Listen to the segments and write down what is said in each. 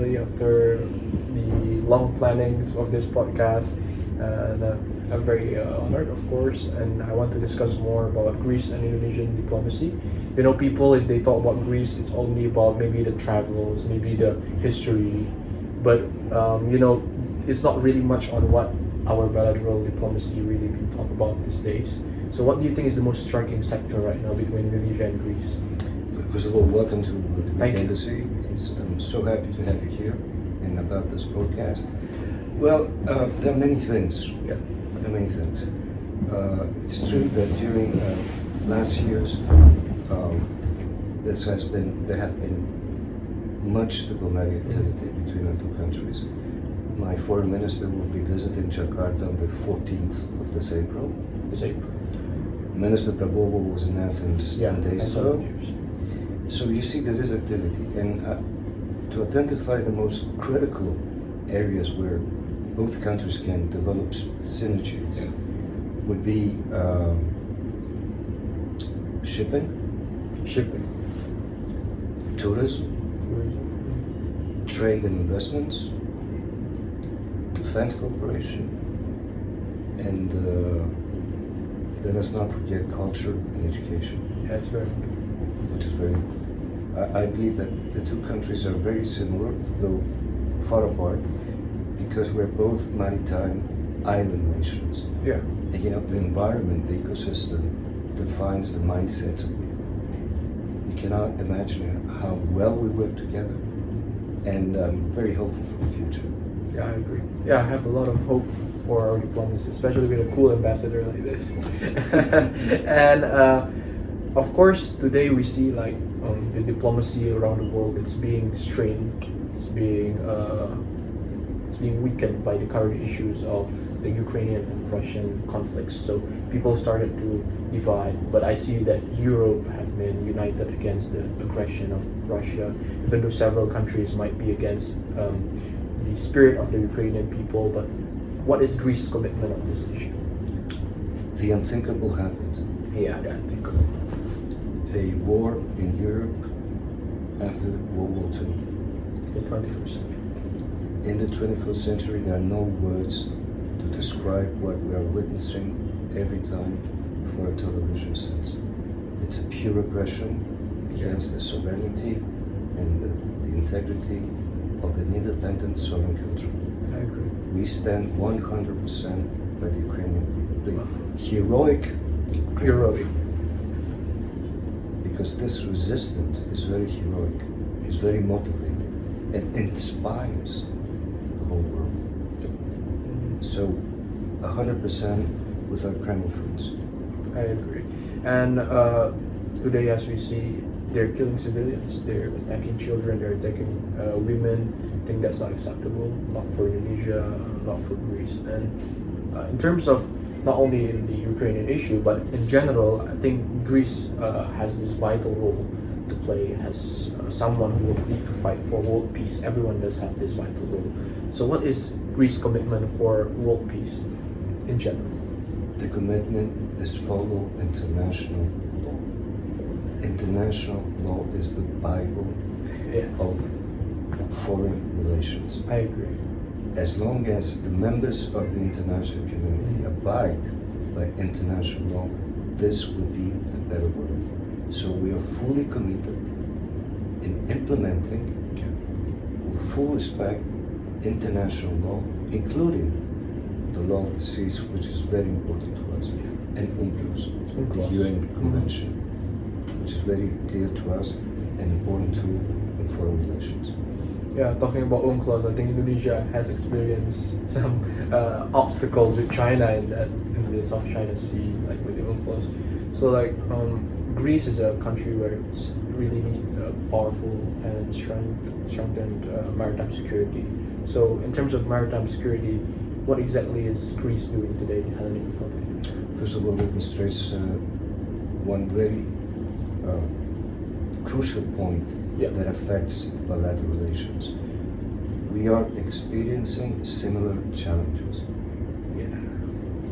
finally, after the long plannings of this podcast. And I'm very honored, of course, and I want to discuss more about Greece and Indonesian diplomacy. You know, people, if they talk about Greece, it's only about maybe the travels, maybe the history, but you know, it's not really much on what our bilateral diplomacy really been talked about these days. So, what do you think is the most striking sector right now between Indonesia and Greece? First of all, welcome to the Thank you. Embassy. I'm so happy to have you here and about this podcast. Well, there are many things. Yeah. There are many things. It's true that during last years, there have been much diplomatic activity between our two countries. My foreign minister will be visiting Jakarta on the 14th of this April. This April. Minister Prabowo was in Athens 10 days ago. So you see there is activity, and to identify the most critical areas where both countries can develop synergies would be shipping, tourism, trade and investments, defense cooperation, and let us not forget culture and education. Yeah, it's very Which is very. I believe that the two countries are very similar, though far apart, because we're both maritime island nations. Yeah. And you know, the environment, the ecosystem, defines the mindset of people. You cannot imagine how well we work together, and I'm very hopeful for the future. Yeah, I agree. Yeah, I have a lot of hope for our diplomacy, especially with a cool ambassador like this. And of course, today we see like the diplomacy around the world. It's being strained. It's being weakened by the current issues of the Ukrainian and Russian conflicts. So people started to divide, but I see that Europe have been united against the aggression of Russia, even though several countries might be against the spirit of the Ukrainian people. But what is Greece's commitment on this issue? The unthinkable happened. Yeah, the unthinkable. A war in Europe after World War II. The 21st century. In the 21st century, there are no words to describe what we are witnessing every time for a television set. It's a pure aggression against the sovereignty and the integrity of an independent sovereign country. I agree. We stand 100% by the Ukrainian people. The heroic, because this resistance is very heroic, is very motivating, and inspires the whole world. So, 100% with our Kremlin friends. I agree. And today, as we see, they're killing civilians, they're attacking children, they're attacking women. I think that's not acceptable, not for Indonesia, not for Greece. And in terms of not only in the Ukrainian issue, but in general, I think Greece has this vital role to play as someone who will need to fight for world peace. Everyone does have this vital role. So what is Greece's commitment for world peace in general? The commitment is follow international law. International law is the Bible of foreign relations. I agree. As long as the members of the international community abide by international law, this will be a better world. So we are fully committed in implementing, with full respect, international law, including the law of the seas, which is very important to us, and UNCLOS, the UN Convention, which is very dear to us and important tool in foreign relations. Yeah, talking about UNCLOS, I think Indonesia has experienced some obstacles with China in the South China Sea, like with the UNCLOS. So like Greece is a country where it's really need powerful and strengthened maritime security. So in terms of maritime security, what exactly is Greece doing today in Hellenic Republic? First of all, let me stress one very crucial point that affects bilateral relations. We are experiencing similar challenges.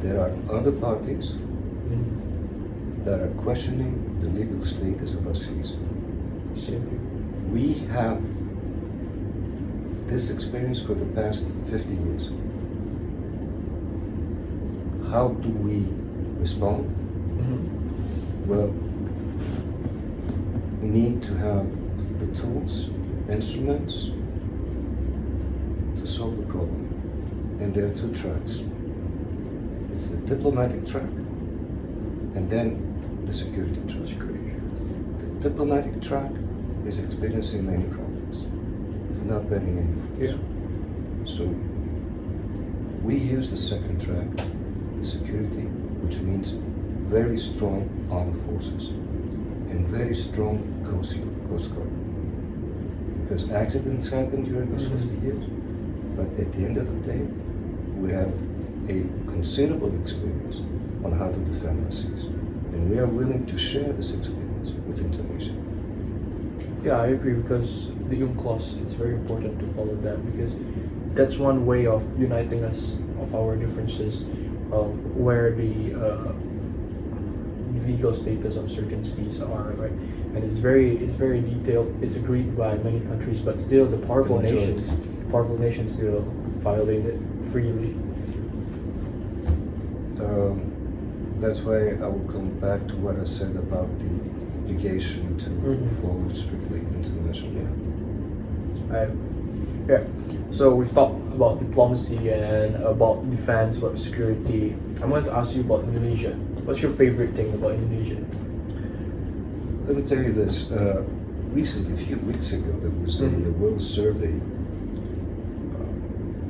There are other parties that are questioning the legal status of our seas. We have this experience for the past 50 years. How do we respond? Well, we need to have the tools, instruments to solve the problem. And there are two tracks. It's the diplomatic track and then the security track. The diplomatic track is experiencing many problems. It's not bearing any fruits. Yeah. So we use the second track, the security, which means very strong armed forces and very strong Coast Guard. Because accidents happen during those 50 years, but at the end of the day, we have a considerable experience on how to defend our seas. And we are willing to share this experience with Indonesia. Yeah, I agree, because the UNCLOS, it's very important to follow that, because that's one way of uniting us, of our differences, of where the legal status of certain seas are, right? And it's very detailed. It's agreed by many countries, but still the powerful nations still violate it freely. That's why I will come back to what I said about the obligation to follow strictly international. Yeah. So we've talked about diplomacy and about defense, about security. I want to ask you about Indonesia. What's your favorite thing about Indonesia? Let me tell you this. Recently, a few weeks ago, there was a world survey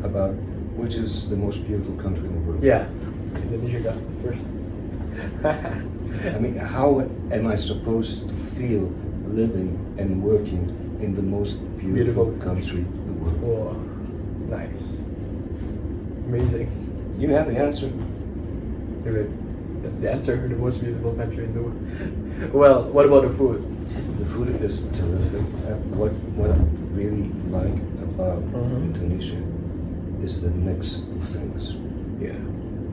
about which is the most beautiful country in the world. Yeah, Indonesia got it first. I mean, how am I supposed to feel living and working in the most beautiful country in the world? Oh, nice. Amazing. You have the answer. That's the answer, the most beautiful country in the world. Well, what about the food? The food is terrific. What I really like about Indonesia is the mix of things. Yeah.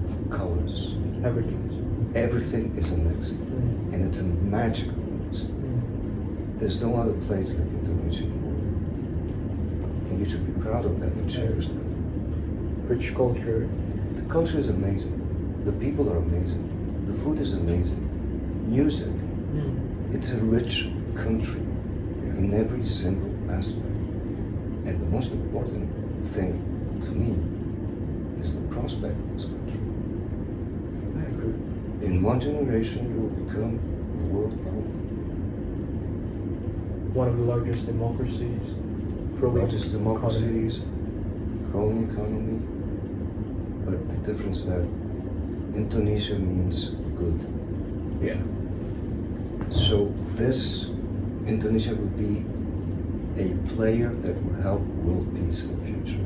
Of colors. Everything is a mix. And it's a magical mix. There's no other place like Indonesia in the world. And you should be proud of that and cherish that. Rich culture. The culture is amazing. The people are amazing. The food is amazing. Music. It's a rich country in every single aspect. And the most important thing to me is the prospect of this country. I agree. In one generation, you will become the world power. One of the largest democracies. Growing economy. But the difference that Indonesia means good. Yeah. So this Indonesia will be a player that will help world peace in the future.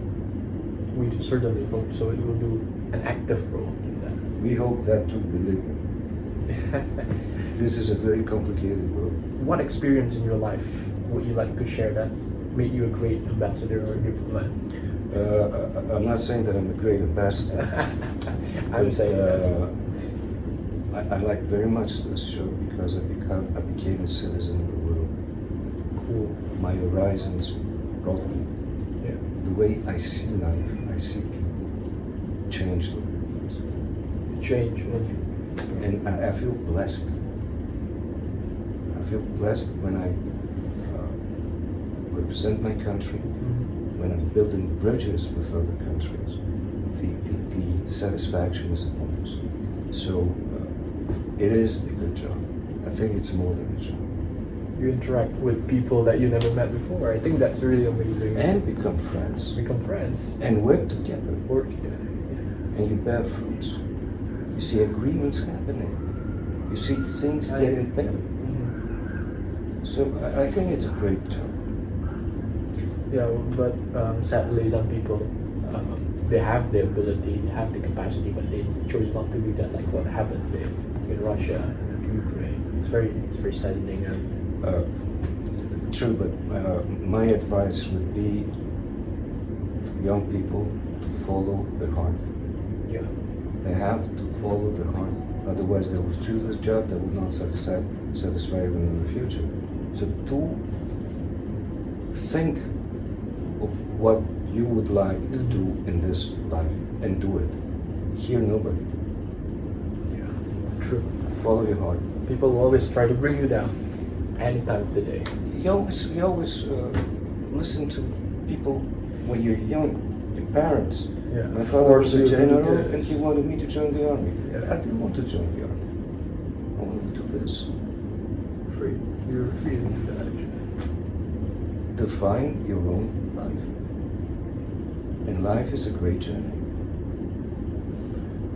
We certainly hope so. It will do an active role in that. We hope that too, believe me. This is a very complicated world. What experience in your life would you like to share that made you a great ambassador or diplomat? I'm not saying that I'm a great ambassador. I'm saying I like very much this show because I became a citizen of the world. Cool. My horizons broaden. Yeah. The way I see life, I see people change the world. Change. And I feel blessed. I feel blessed when I represent my country, when I'm building bridges with other countries. The satisfaction is enormous. So it is a good job. I think it's more than a job. You interact with people that you never met before. I think that's really amazing. And become friends. And work together. Yeah. And you bear fruits. You see agreements happening. You see things getting better. So I think it's a great job. Yeah, but sadly some people, they have the ability, they have the capacity, but they chose not to do that, like what happened in Russia and Ukraine. It's very saddening. True, but my advice would be for young people to follow their heart. Yeah. They have to follow their heart. Otherwise, they will choose a job that will not satisfy them in the future. So do think of what you would like to do in this life and do it. Here, nobody. Yeah, true. Follow your heart. People will always try to bring you down any time of the day. You always listen to people when you're young, your parents. Yeah. My father was a Force you to do general and this. he wanted me to join the army. Yeah. I didn't want to join the army. I wanted to do this. Free. You're free to do that. Define your own life. And life is a great journey.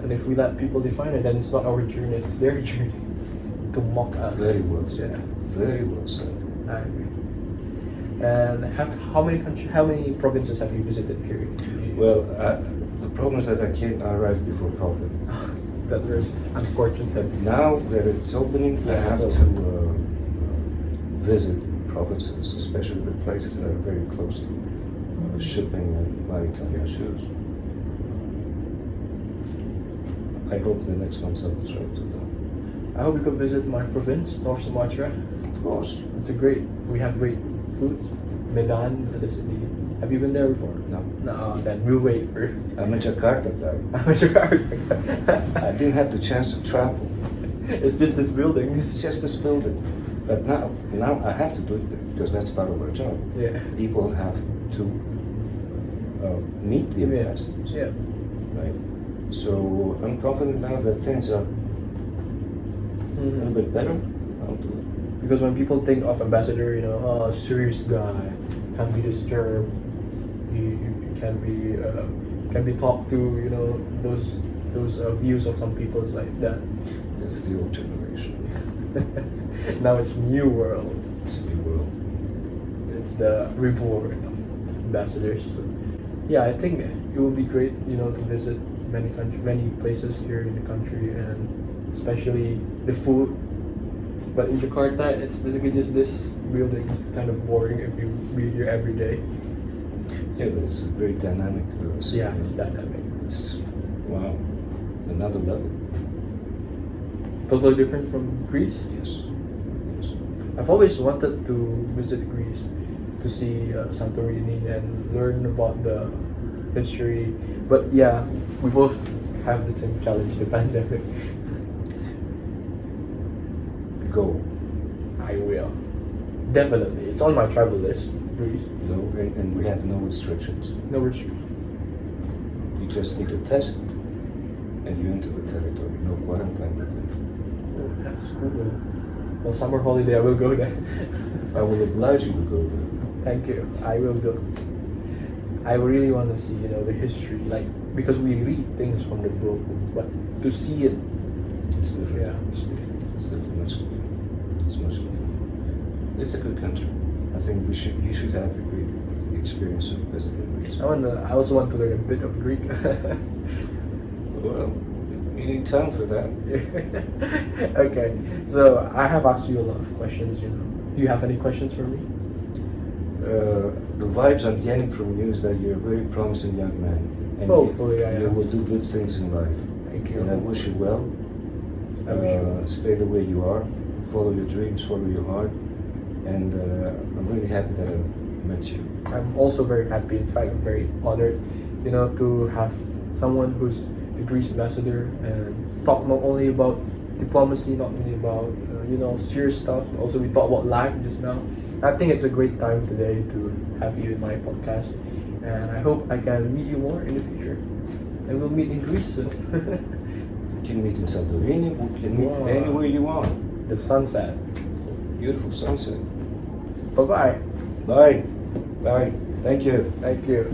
And if we let people define it, then it's not our journey, it's their journey to mock us. Very well said. Yeah, Very well said. I agree. And how many provinces have you visited here? Well, the problem is that I arrived before COVID. That was unfortunate. Now that it's opening, I Yeah, have it's to visit provinces, especially the places that are very close to shipping and maritime issues. I hope the next month I will try to do. I hope you could visit my province, North Sumatra. Of course. We have great food. Medan, the city. Have you been there before? No. No, then we'll wait for I'm a Jakarta guy. I didn't have the chance to travel. It's just this building. It's just this building. But now I have to do it because that's part of our job. Yeah. People have to meet the investors, Yeah. right? So I'm confident now that things are a little bit better. I'll do it. Because when people think of ambassador, a serious guy, can't be disturbed, you can be talked to, those views of some people is like that. That's the old generation. Now it's new world. It's a new world. It's the reborn of ambassadors. So, yeah, I think it would be great, to visit many places here in the country, and especially the food. But in Jakarta, it's basically just this building. It's kind of boring if you be here every day. Yeah, but it's a very dynamic city. Yeah, it's dynamic. It's, wow, another level. Totally different from Greece. Yes. Yes. I've always wanted to visit Greece to see Santorini and learn about the history. But yeah, we both have the same challenge, the pandemic. Go. I will. Definitely. It's on my travel list, Greece. No, and we have no restrictions. No restriction. You just need a test and you enter the territory. No quarantine. Oh, that's cool. Well, summer holiday, I will go there. I will oblige you to go there. Thank you. I will do. I really want to see, the history, because we read things from the book, but to see it, It's different. yeah, it's different. It's different. Much different. It's much different. It's a good country. I think you should have the experience of visiting Greece. I also want to learn a bit of Greek. Well, you need time for that. Okay, so I have asked you a lot of questions. Do you have any questions for me? The vibes I'm getting from you is that you're a very promising young man, and Hopefully I you am. will do good things in life. Thank you. And I wish you well. I wish you well. Stay the way you are. Follow your dreams. Follow your heart. And I'm really happy that I met you. I'm also very happy. In fact, I'm very honored, to have someone who's the Greece ambassador and talk not only about diplomacy, not only about serious stuff. Also, we talk about life just now. I think it's a great time today to have you in my podcast, and I hope I can meet you more in the future. And we'll meet in Greece soon. We can meet in Santorini. We can meet Wow. anywhere you want. The sunset. Beautiful sunset. Bye-bye. Bye. Bye. Thank you. Thank you.